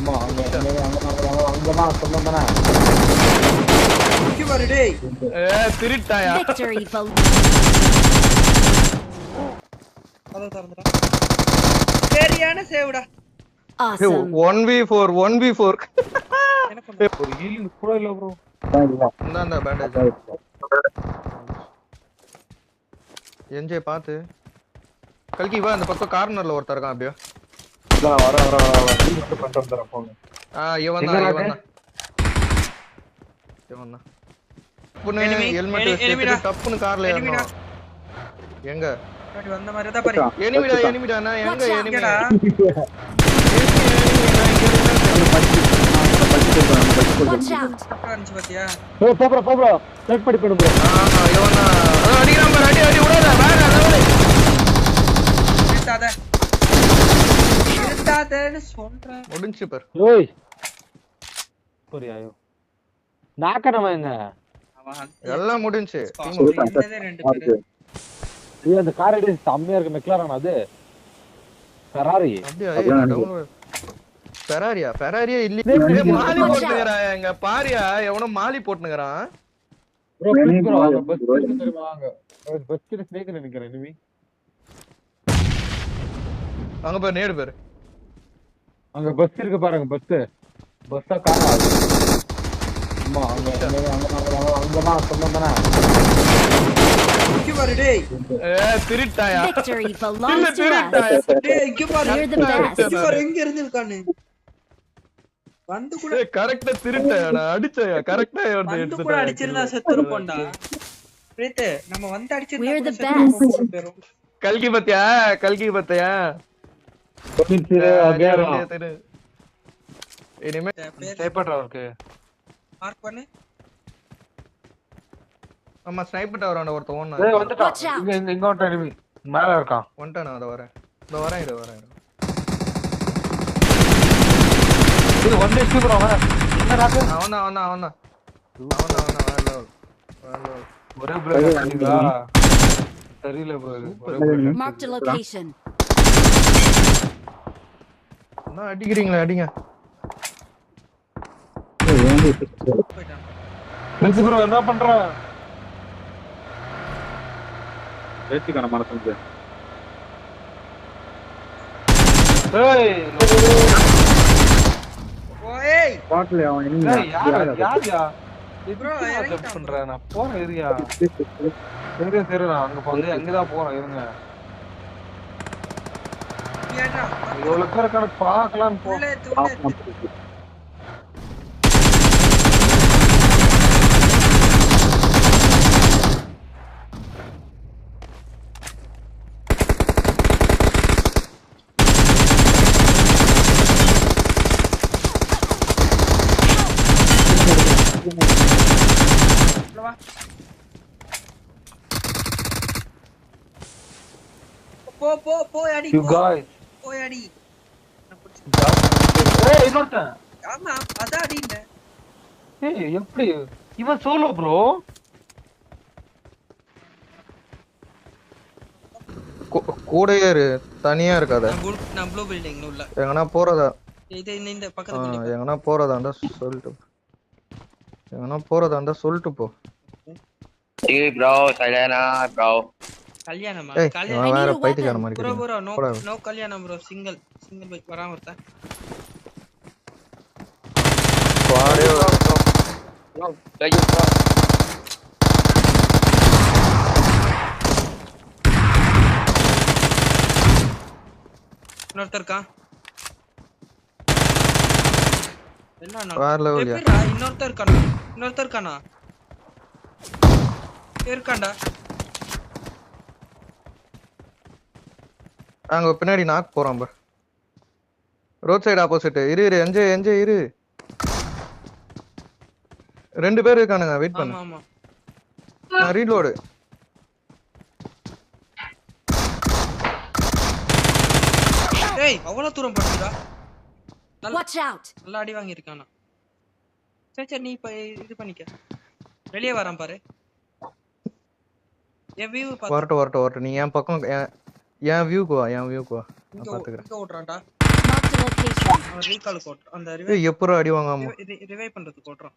அம்மா அங்க அங்கதான் சொன்னதானே முக்கிய பாரு டேய் திருட்டாயா அத தரங்கடா சரியான சேவ்டா awesome 1v4 1v4 எனக்கு வந்து ஒரு ஹீலிங் கூட இல்ல ப்ரோ இந்தாண்டா பேண்டேஜ் என்ஜே பாத்து கல்கி வா அந்த பக்கம் கார்னர்ல ஒருத்தர் இருக்கான் அப்படியே வர ஹீல் மட்டும் பண்ணிட்டு வந்துறேன் போங்க இவன் தான் புண்ணு ஹெல்மெட் வச்சிட்டு டப்புன்னு கார்ல ஏறணும் எங்க முன்னாடி வந்த மாதிரி தான் பாரு எனிமிடா நான் எங்க எங்கடா எனிமி அடிச்சு பாத்தியா போப்ரோ செக் பண்ணி பண்ணு ப்ரோ இவன் தான் அடிக்கிறான் பாரு அடி விடாத வேற லெவல் நிறுத்தாதன்னு சொல்றேன் முடிஞ்சு பாரு ஓய் புரியாயோ நாக்கறவன் எங்க அவன் எல்லாம் முடிஞ்சு இருந்ததே ரெண்டு பேரு இது அந்த கார் அடி செம்மையா இருக்கு மெக்லாரன் அது ஃபெராரி அப்படியே டவுன்லோட் ஃபெராரியா இல்ல மாலி போட்டுங்கறா எங்க பாரியா எவனோ மாலி போட்டுங்கறான் ப்ரோ ப்ரோ பஸ் தெரியுமா வாங்க பஸ் கிட்ட ஸ்னேக் நினைக்கிறேன் எனிமி அங்க பாரு நேடு பாரு அங்க பஸ் இருக்கு பாருங்க பஸ்ஸா காரா அம்மா அங்கதான் சொன்னதானே முக்கிய பாரு டேய் திருட்டாயா Victory belongs to us. டேய் இங்க பாரு You're the best. இங்க பாரு எங்க இருந்திருக்கானே வந்து கூட கரெக்ட்டா திருட்டாயாடா அடிச்சயா கரெக்ட்டா வந்து கூட அடிச்சிருந்தா செத்துரு போண்டா பிரீத் நம்ம வந்து We're the அடிச்சிருந்தா best. கல்கி பத்தியா இனிமே ஸ்னைப்பர் அவருக்கு மார்க் பண்ணு ஆமா ஸ்னைப்பர் டவர் ஒருத்த ஓடுனா ஏய் வந்துட்டான் இங்க ஒரு எனிமி மேல இருக்கான் வந்துட்டானா அத வரேன் இது வந்து ப்ரோ என்னடா அவன் ஒரே பிரேக் பண்ணீங்களா தெரியல ப்ரோ Marked a location. என்ன அடிக்கிறீங்களா அடிங்க போய்ட்டான் பிரின்ஸ் ப்ரோ என்ன பண்ற ஏத்திக்கான மனசு ஏய் ஓய் பாக்கல அவன் எனிமி யாரியா ப்ரோ ஜம்ப் பண்ற நான் போற ஏரியா சரி நான் அங்க போறேன் அங்கதான் போறேன் இருங்க ஏடா இவ்வளவு பேர் கணக்கு பார்க்கலாம் போ உள்ளே வா போ அடி you guys போ அடி ஏய் இன்னொருத்தன் ஆமா அத அடிங்க ஏய் எப்படி இவன் சோலோ ப்ரோ கூடயே தனியா இருக்காத நான் ப்ளூ பில்டிங் உள்ள எங்கனா போறதா இது இந்த பக்கத்து பில்டிங் எங்கனா போறதாண்டா சொல்லிட்டு போ ஏய் ப்ரோ சைலனா ப்ரோ கல்யாணமா ஏய் கல்யாணம் வேற பைத்தியக்கார மாதிரி ப்ரோ இருக்கு. நோ கல்யாணம் ப்ரோ சிங்கிள் பைக் வராம வரதா வாடே ப்ரோ லைக் ப்ரோ இன்னொருத்தர் இருக்கா என்ன வேற லெவல் யா இன்னொருத்தர் இருக்கானா இருக்காண்டா அங்க பின்னாடி நாக் போறான் பார் ரோட் சைடு ஆப்போசிட் இரு என்ஜாய் இரு ரெண்டு பேர் இருக்கானுங்க வெயிட் பண்ணு ஆமா நான் ரீலோட் டேய் அவ்வளவு தூரம் படுத்துடா Watch out. நல்லா அடி வாங்கி இருக்கானா சரி நீ இப்ப இது பண்ணிக்க வெளிய வரான் பாரு என் வியூ பாத்து வரட்டும் நீ என் பக்கம் என் வியூக்கு வா நான் பாத்துக்கறேன் இங்க ஓடுறான்டா Marked a location. Recall code அந்த ஏய் எப்பற அடி வாங்காம ரிவைவ் பண்றதுக்கு ஓட்றோம்.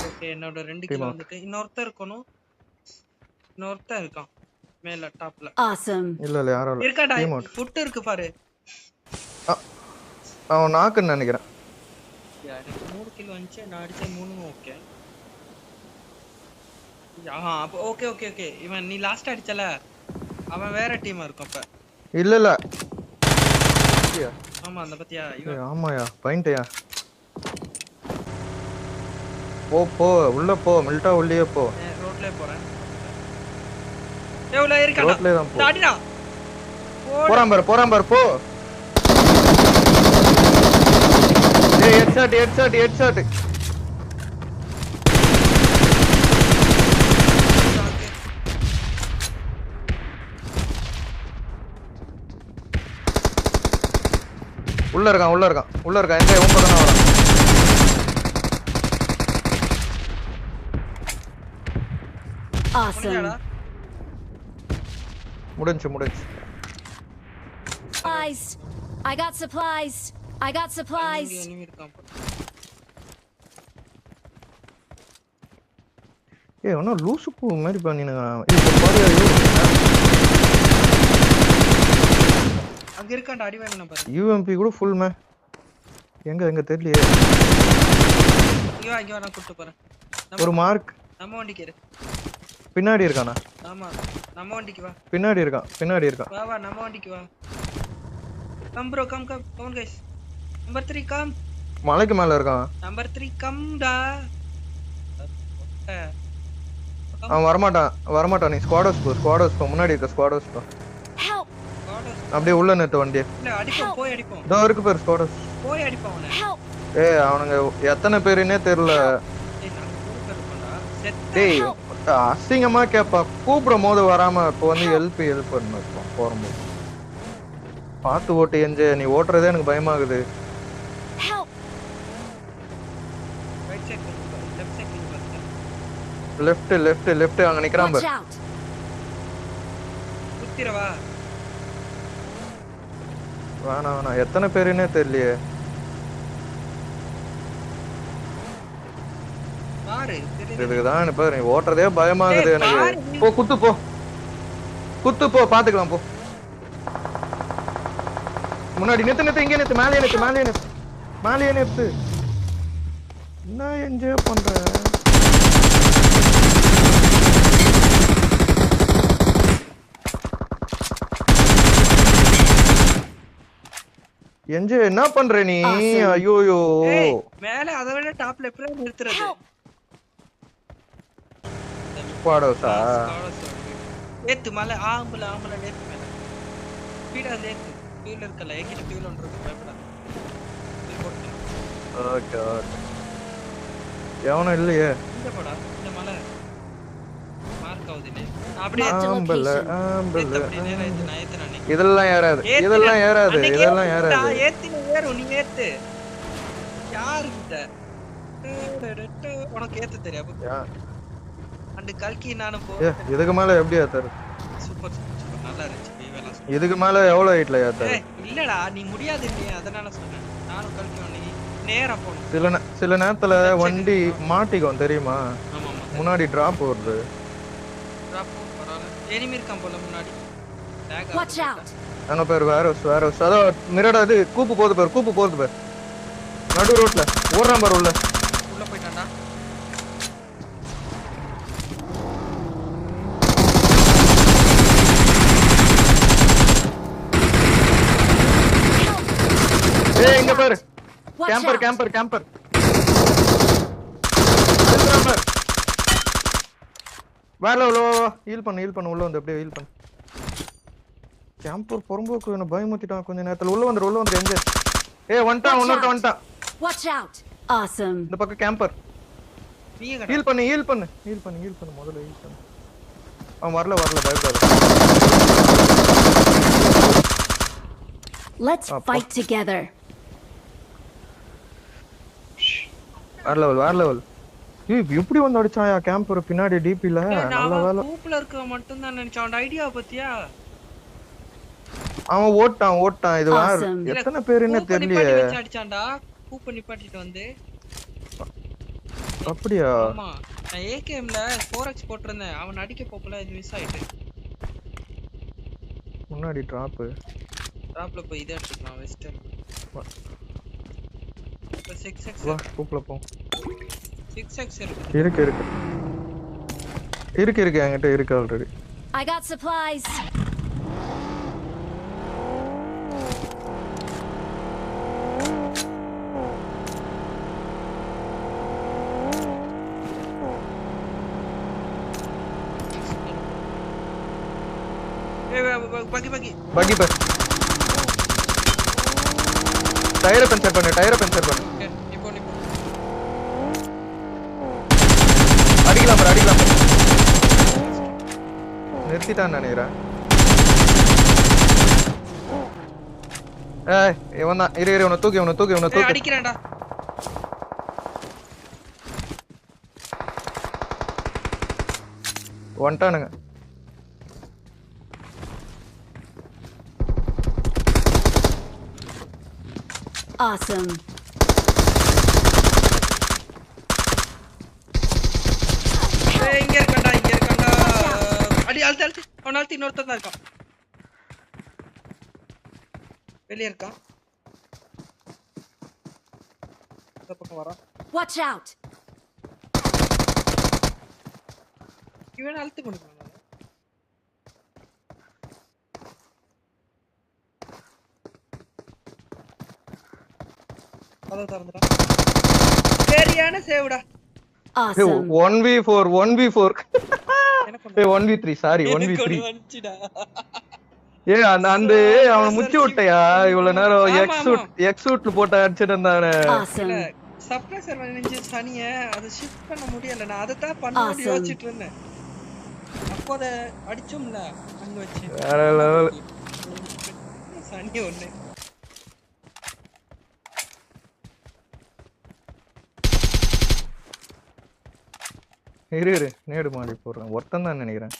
ஓகே என்னோட 2 கிலோ வந்துட்டு இன்னொருத்தர் இருக்கணும். இன்னொருத்தர் இருக்கான் மேல டாப்ல. Awesome. இல்ல யாரோ இல்ல இருக்காடா ஃபுட் இருக்கு பாரு. அவன் நாக்குன்னு நினைக்கிறேன். எனக்கு 3 கிலோ வந்துச்சு நான் அடிச்ச 3 ஓகே. அப்ப ஓகே ஓகே ஓகே இவன் நீ லாஸ்ட் அடிச்சல அவன் வேற டீமா இருக்கும் அப்ப. இல்ல ஆமா அந்த பத்தியா இவன். ஆமாயா பாயிண்ட்யா. போ உள்ள போ மில்ட்டா உள்ளே போ. ரோட்லயே போறேன். ஏய் உள்ள ஏறிக்கடா. ரோட்லயே தான் போ. அடிடா. போறான் பாரு போ. ஏய் ஹெட்ஷாட். உள்ள இருக்கான் எங்க உன் பக்கம் வரான். Awesome. முடிஞ்சு Supplies. I got supplies. enemy இருக்கான் பாரு. ஏய் ஒண்ணு லூசு பூ மாதிரி பண்ணினறான். இது பாரு அங்க இருக்கான்டா அடி வாங்கணும் பாரு. UMP கூட ஃபுல் மே. எங்க தெரியலையே. இங்க நான் கூட்டி போறேன். ஒரு மார்க் நம்ம வண்டிக்கு இரு. பின்னாடி இருக்கானா? ஆமா நம்ம வண்டிக்கு வா. பின்னாடி இருக்கான். வா நம்ம வண்டிக்கு வா. Come bro come on guys. Number 3 come. மலைக்கு மேல இருக்கான். நம்பர் 3 கம் டா. அவன் வரமாட்டான். நீ ஸ்குவாடர்ஸ் போ முன்னாடி இருக்க ஸ்குவாடர்ஸ் போ. Help. அப்படியே உள்ள நிறுத்த வண்டி. இல்ல அடிப்போம் போய் அடிப்போம். இதோ இருக்கு பேர் ஸ்குவாடர்ஸ். போய் அடிப்போம் அவனை. Help. ஏய் அவனுங்க எத்தனை பேருன்னே தெரியல. ஏய் நான் கூட இருக்கேன்டா. செத்த. டேய் அசிங்கமா கேப்பா கூப்பிடும் போது வராம இப்போ வந்து ஹெல்ப் பண்ணணும் போறோம். பார்த்து ஓட்டு எஞ்சே நீ ஓட்டுறதே எனக்கு பயமாகுது. Help. Right side left side left அங்க நிக்கறான் Watch பாரு. out. குத்திரவா. வேணாம் எத்தனை பேருன்னே தெரியலையே. பாரு இதுக்குதான் இப்ப நீ ஓட்டுறதே பயமாகுது எனக்கு. போ குத்து போ பாத்துக்கலாம் போ. முன்னாடி நிறுத்து இங்க நிறுத்து மேலே நிறுத்து. என்ன என்ஜாய் பண்ற? என்ஜாய் என்ன பண்ற நீ? ஐயோயோ மேல அத விட டாப்ல எப்பல நிறுத்துறது? ஸ்குவாடோஸா? ஏத்து மலை ஆம்பல நேத்து மேல. Speedo lathe. ஃபியூல் இருக்கல என்கிட்ட ஃபியூல் ஒன்றுக்கு பயப்படாத. ஓகே எவனும் இல்லையே. இந்த போடா இந்த மலை மார்க் ஆவுதுனே. அப்படியே ஆம்பல இது நான் ஏத்துறேன். இதெல்லாம் ஏறாது. ஏத்தி ஏறு நீ ஏத்து. யாரு கிட்ட உனக்கு ஏத்து தெரியாது. அந்த கல்கி நானும் போ. இதுக்கு மேல எப்படி ஏத்தாரு? சூப்பர் நல்லா இருந்துச்சு. இதுக்கு மேல எவ்வளவு ஹைட்ல ஏத்தாரு? இல்லடா நீ முடியாது நீ அதனால சொன்னேன். நானும் கல்கி நீ நேரா போணும். சில நேரத்துல வண்டி மாட்டிக்கும் தெரியுமா? முன்னாடி டிராப் வருது. டிராப் பரவாயில்லை. எனிமி இருக்கான் போல முன்னாடி. Watch out. அங்க பேர் வேற அத மிரடா இது கூப்பு போகுது பாரு. நடு ரோட்ல ஓடுறான் பாரு. உள்ள போய்ட்டான்டா. ஏய் இங்க பாரு. கேம்பர். வேற ஹீல் பண்ணு உள்ள வந்து அப்படியே ஹீல் பண்ணு. கேம்பர் பொறம்போக்கு என்ன பயமுத்திட்டான் கொஞ்ச நேரத்துல. உள்ள வந்து எங்க? ஏய் வந்துட்டான். Watch out. Awesome. இந்த பக்கம் கேம்பர். நீங்க ஹீல் பண்ணு முதல்ல ஹீல் பண்ணு. அவன் வரல பயப்படாத. Let's fight together. வேற லெவல். ஏய் எப்படி வந்து அடிச்சாயா கேம்பர் பின்னாடி டிபில? நல்ல வேலை. கூப்ல இருக்க மட்டும் தான் நினைச்சேன். அந்த ஐடியா பத்தியா? அவன் ஓட்டான் இது வேற Awesome. எத்தனை பேருன்னு கூப்ப தெரியலையே. நிப்பாட்டி வச்சு அடிச்சான்டா. கூப்ப நிப்பாட்டிட்டு வந்து. அப்படியா? ஆமா. நான் ஏகேம்ல 4x போட்டிருந்தேன். அவன் அடிக்க போகல இது மிஸ் ஆயிட்டு. முன்னாடி டிராப். டிராப்ல போய் இத எடுத்துக்கலாம் வெஸ்டர்ன். இப்ப 6x வா கூப்ல போ. 6x இருக்கு. இருக்கு என்கிட்ட இருக்கு ஆல்ரெடி. I got supplies. பக்கி பக்கி பே. டயரை பஞ்சர் பண்ணு. ஓகே இப்போ அடிக்கலாம் நிறுத்திட்டான்னு நினைக்கிறேன். ஏய் இவன் தான். இரு இவனை தூக்கி அடிக்கிறேன்டா. வந்துட்டானுங்க. Awesome. இங்க இருக்கான்டா. அடி அழுத்து. அவனால இன்னொருத்தன் தான் இருக்கான். வெளிய இருக்கான். இந்த பக்கம் வரான். Watch out. இவன் அழுத்து கொண்டு அத தரந்துடா. சரியான சேவுடா. Awesome. 1v4 எனக்கு 1v3 சாரி 1v3. வந்துடா. அந்த அவன முச்சி விட்டையா இவ்வளவு நேரம் எக்ஸ் சூட்ல போட்டு அடிச்சிட்டு இருந்தானே. Awesome. சப்ரசர் வந்து சனிய அது ஷிஃப்ட் பண்ண முடியல. நான் அத தான் பண்ண யோசிச்சிட்டு இருந்தேன். அப்போ அத அடிச்சோம்ல அங்க வச்சு. வேற லெவல். சனி ஒண்ணே. இரு நேடு மாடி போடுறேன். ஒருத்தன் தான் நினைக்கிறேன்.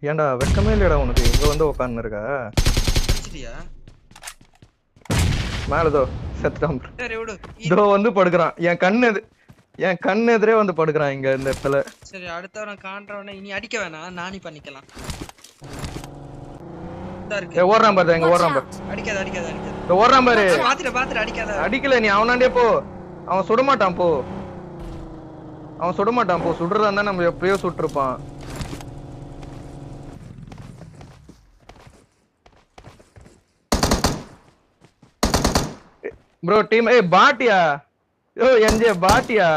ஏன்டா வெக்கமே இல்லையடா உனக்கு? இங்க வந்து உட்கார்ந்து இருக்கா? சரியா? மேலதோ செத்துட்டான். சரி விடு. இதோ வந்து படுக்குறான். என் கண்ணு எதிரே வந்து படுக்குறான் இங்க இந்த இடத்துல. சரி அடுத்தவன காண்றவன இனி அடிக்க வேணாம். நானி பண்ணிக்கலாம். ஓடுறான் பாரு. எங்க ஓடுறான் பாரு. அடிக்காத. ஓடுறான் பாரு. பாத்துட்டு அடிக்காத. அடிக்கல நீ அவனாண்டே போ. அவன் சுட மாட்டான் போ. சுடுறதா இருந்தா நம்ம எப்பயோ சுட்டிருப்பான். ப்ரோ டீம் பாட்டியா? என்ஜே பாட்டியா?